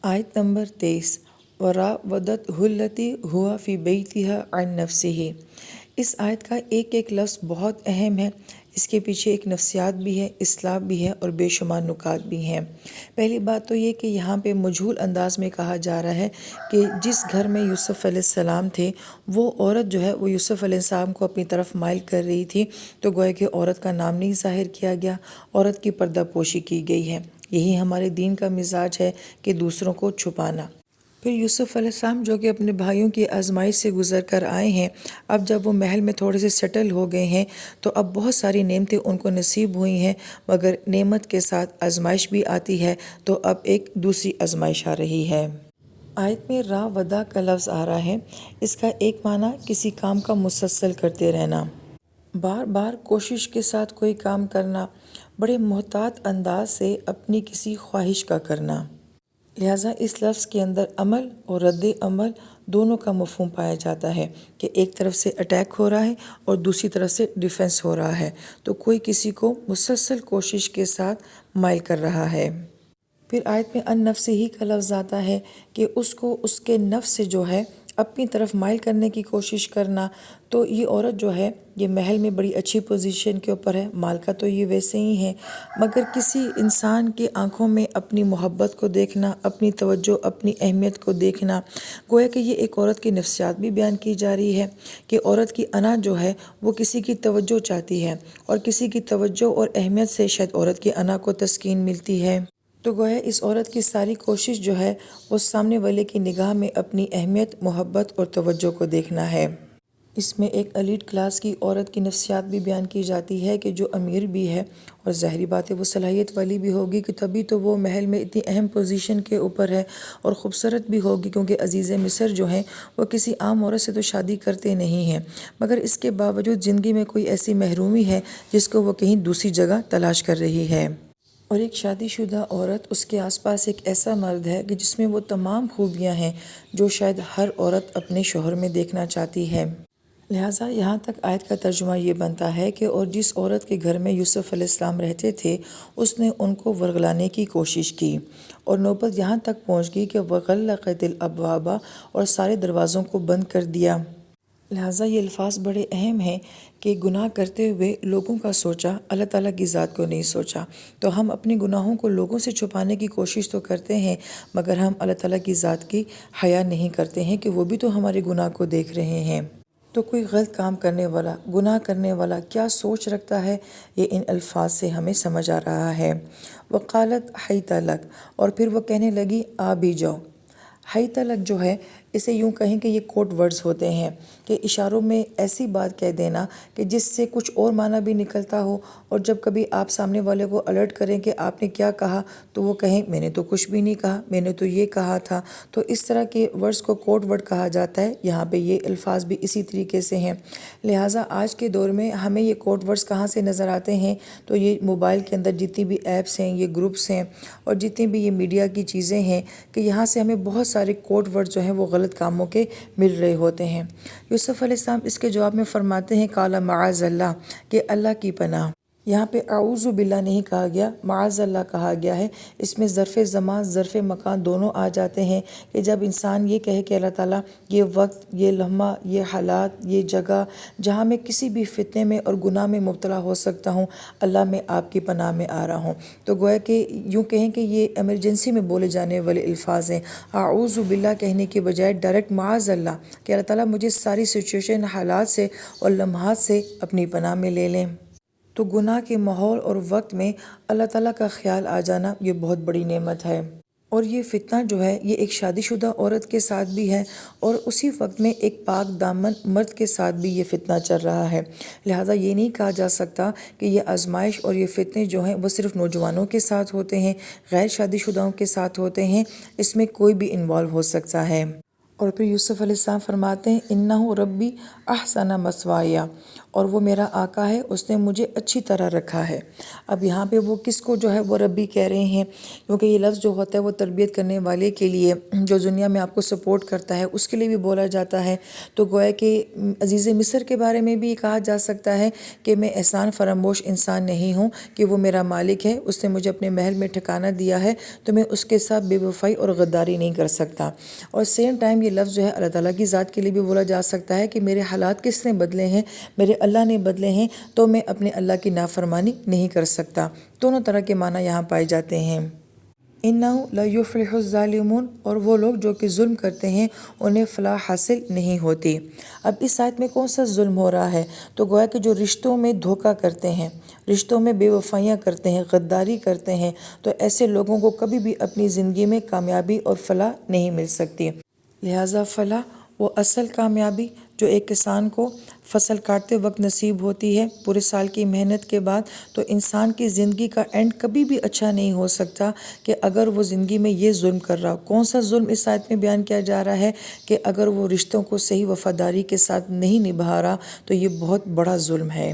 آیت نمبر 23 وراودته التی ہوا فی بیتها عن نفسه۔ اس آیت کا ایک ایک لفظ بہت اہم ہے، اس کے پیچھے ایک نفسیات بھی ہے، اصلاح بھی ہے اور بے شمار نکات بھی ہیں۔ پہلی بات تو یہ کہ یہاں پہ مجہول انداز میں کہا جا رہا ہے کہ جس گھر میں یوسف علیہ السلام تھے، وہ عورت جو ہے وہ یوسف علیہ السلام کو اپنی طرف مائل کر رہی تھی، تو گویا کہ عورت کا نام نہیں ظاہر کیا گیا، عورت کی پردہ پوشی کی گئی ہے۔ یہی ہمارے دین کا مزاج ہے کہ دوسروں کو چھپانا۔ پھر یوسف علیہ السلام جو کہ اپنے بھائیوں کی آزمائش سے گزر کر آئے ہیں، اب جب وہ محل میں تھوڑے سے سیٹل ہو گئے ہیں تو اب بہت ساری نعمتیں ان کو نصیب ہوئی ہیں، مگر نعمت کے ساتھ آزمائش بھی آتی ہے، تو اب ایک دوسری آزمائش آ رہی ہے۔ آیت میں راودہ کا لفظ آ رہا ہے، اس کا ایک معنی کسی کام کا مسلسل کرتے رہنا، بار بار کوشش کے ساتھ کوئی کام کرنا، بڑے محتاط انداز سے اپنی کسی خواہش کا کرنا۔ لہٰذا اس لفظ کے اندر عمل اور رد عمل دونوں کا مفہوم پایا جاتا ہے کہ ایک طرف سے اٹیک ہو رہا ہے اور دوسری طرف سے ڈیفنس ہو رہا ہے، تو کوئی کسی کو مسلسل کوشش کے ساتھ مائل کر رہا ہے۔ پھر آیت میں ان نفس ہی کا لفظ آتا ہے کہ اس کو اس کے نفس سے جو ہے اپنی طرف مائل کرنے کی کوشش کرنا، تو یہ عورت جو ہے یہ محل میں بڑی اچھی پوزیشن کے اوپر ہے، مال کا تو یہ ویسے ہی ہے، مگر کسی انسان کی آنکھوں میں اپنی محبت کو دیکھنا، اپنی توجہ، اپنی اہمیت کو دیکھنا، گویا کہ یہ ایک عورت کی نفسیات بھی بیان کی جا رہی ہے کہ عورت کی انا جو ہے وہ کسی کی توجہ چاہتی ہے، اور کسی کی توجہ اور اہمیت سے شاید عورت کی انا کو تسکین ملتی ہے۔ تو گویا اس عورت کی ساری کوشش جو ہے وہ سامنے والے کی نگاہ میں اپنی اہمیت، محبت اور توجہ کو دیکھنا ہے۔ اس میں ایک ایلیٹ کلاس کی عورت کی نفسیات بھی بیان کی جاتی ہے کہ جو امیر بھی ہے، اور ظاہری بات ہے وہ صلاحیت والی بھی ہوگی کہ تبھی تو وہ محل میں اتنی اہم پوزیشن کے اوپر ہے، اور خوبصورت بھی ہوگی کیونکہ عزیز مصر جو ہیں وہ کسی عام عورت سے تو شادی کرتے نہیں ہیں، مگر اس کے باوجود زندگی میں کوئی ایسی محرومی ہے جس کو وہ کہیں دوسری جگہ تلاش کر رہی ہے۔ اور ایک شادی شدہ عورت، اس کے آس پاس ایک ایسا مرد ہے کہ جس میں وہ تمام خوبیاں ہیں جو شاید ہر عورت اپنے شوہر میں دیکھنا چاہتی ہے۔ لہٰذا یہاں تک آیت کا ترجمہ یہ بنتا ہے کہ اور جس عورت کے گھر میں یوسف علیہ السلام رہتے تھے، اس نے ان کو ورگلانے کی کوشش کی، اور نوبت یہاں تک پہنچ گئی کہ وغلقت الابواب، اور سارے دروازوں کو بند کر دیا۔ لہٰذا یہ الفاظ بڑے اہم ہیں کہ گناہ کرتے ہوئے لوگوں کا سوچا، اللہ تعالیٰ کی ذات کو نہیں سوچا۔ تو ہم اپنے گناہوں کو لوگوں سے چھپانے کی کوشش تو کرتے ہیں، مگر ہم اللہ تعالیٰ کی ذات کی حیا نہیں کرتے ہیں کہ وہ بھی تو ہمارے گناہ کو دیکھ رہے ہیں۔ تو کوئی غلط کام کرنے والا، گناہ کرنے والا کیا سوچ رکھتا ہے، یہ ان الفاظ سے ہمیں سمجھ آ رہا ہے۔ وقالت حیت لک، اور پھر وہ کہنے لگی آ بھی جاؤ۔ حیت لک جو ہے، اسے یوں کہیں کہ یہ کوڈ ورڈز ہوتے ہیں کہ اشاروں میں ایسی بات کہہ دینا کہ جس سے کچھ اور معنی بھی نکلتا ہو، اور جب کبھی آپ سامنے والے کو الرٹ کریں کہ آپ نے کیا کہا تو وہ کہیں میں نے تو کچھ بھی نہیں کہا، میں نے تو یہ کہا تھا، تو اس طرح کے ورڈز کو کوڈ ورڈ کہا جاتا ہے۔ یہاں پہ یہ الفاظ بھی اسی طریقے سے ہیں۔ لہٰذا آج کے دور میں ہمیں یہ کوڈ ورڈز کہاں سے نظر آتے ہیں، تو یہ موبائل کے اندر جتنی بھی ایپس ہیں، یہ گروپس ہیں، اور جتنی بھی یہ میڈیا کی چیزیں ہیں، کہ یہاں سے ہمیں بہت سارے کوڈ ورڈ جو ہیں وہ غلط کاموں کے مل رہے ہوتے ہیں۔ یوسف علیہ السلام اس کے جواب میں فرماتے ہیں قال معاذ اللہ، کہ اللہ کی پناہ۔ یہاں پہ اعوذ باللہ نہیں کہا گیا، معاذ اللہ کہا گیا ہے۔ اس میں ظرف زمان، ظرف مکان دونوں آ جاتے ہیں کہ جب انسان یہ کہے کہ اللہ تعالیٰ یہ وقت، یہ لمحہ، یہ حالات، یہ جگہ جہاں میں کسی بھی فتنے میں اور گناہ میں مبتلا ہو سکتا ہوں، اللہ میں آپ کی پناہ میں آ رہا ہوں، تو گویا کہ یوں کہیں کہ یہ ایمرجنسی میں بولے جانے والے الفاظ ہیں۔ اعوذ باللہ کہنے کے بجائے ڈائریکٹ معاذ اللہ، کہ اللہ تعالیٰ مجھے ساری سچویشن، حالات سے اور لمحات سے اپنی پناہ میں لے لیں۔ تو گناہ کے ماحول اور وقت میں اللہ تعالیٰ کا خیال آ جانا یہ بہت بڑی نعمت ہے۔ اور یہ فتنہ جو ہے یہ ایک شادی شدہ عورت کے ساتھ بھی ہے، اور اسی وقت میں ایک پاک دامن مرد کے ساتھ بھی یہ فتنہ چل رہا ہے۔ لہٰذا یہ نہیں کہا جا سکتا کہ یہ آزمائش اور یہ فتنے جو ہیں وہ صرف نوجوانوں کے ساتھ ہوتے ہیں، غیر شادی شدہوں کے ساتھ ہوتے ہیں، اس میں کوئی بھی انوالو ہو سکتا ہے۔ اور پھر یوسف علیہ السلام فرماتے ہیں انہ ربی احسن مثوایا، اور وہ میرا آقا ہے، اس نے مجھے اچھی طرح رکھا ہے۔ اب یہاں پہ وہ کس کو جو ہے وہ ربی کہہ رہے ہیں، کیونکہ یہ لفظ جو ہوتا ہے وہ تربیت کرنے والے کے لیے، جو دنیا میں آپ کو سپورٹ کرتا ہے اس کے لیے بھی بولا جاتا ہے۔ تو گویا کہ عزیز مصر کے بارے میں بھی کہا جا سکتا ہے کہ میں احسان فراموش انسان نہیں ہوں، کہ وہ میرا مالک ہے، اس نے مجھے اپنے محل میں ٹھکانہ دیا ہے، تو میں اس کے ساتھ بے وفائی اور غداری نہیں کر سکتا۔ اور سیم ٹائم یہ لفظ جو ہے اللہ تعالیٰ کی ذات کے لیے بھی بولا جا سکتا ہے کہ میرے حالات کس نے بدلے ہیں، میرے اللہ نے بدلے ہیں، تو میں اپنے اللہ کی نافرمانی نہیں کر سکتا۔ دونوں طرح کے معنی یہاں پائے جاتے ہیں۔ اِنَّهُ لَيُفْلِحُ الظَّالِمُونَ، اور وہ لوگ جو کہ ظلم کرتے ہیں انہیں فلاح حاصل نہیں ہوتی۔ اب اس آیت میں کون سا ظلم ہو رہا ہے؟ تو گویا کہ جو رشتوں میں دھوکہ کرتے ہیں، رشتوں میں بے وفائیاں کرتے ہیں، غداری کرتے ہیں، تو ایسے لوگوں کو کبھی بھی اپنی زندگی میں کامیابی اور فلاح نہیں مل سکتی۔ لہٰذا فلاح وہ اصل کامیابی جو ایک کسان کو فصل کاٹتے وقت نصیب ہوتی ہے پورے سال کی محنت کے بعد، تو انسان کی زندگی کا اینڈ کبھی بھی اچھا نہیں ہو سکتا کہ اگر وہ زندگی میں یہ ظلم کر رہا ہو۔ کون سا ظلم اس آیت میں بیان کیا جا رہا ہے کہ اگر وہ رشتوں کو صحیح وفاداری کے ساتھ نہیں نبھا رہا، تو یہ بہت بڑا ظلم ہے۔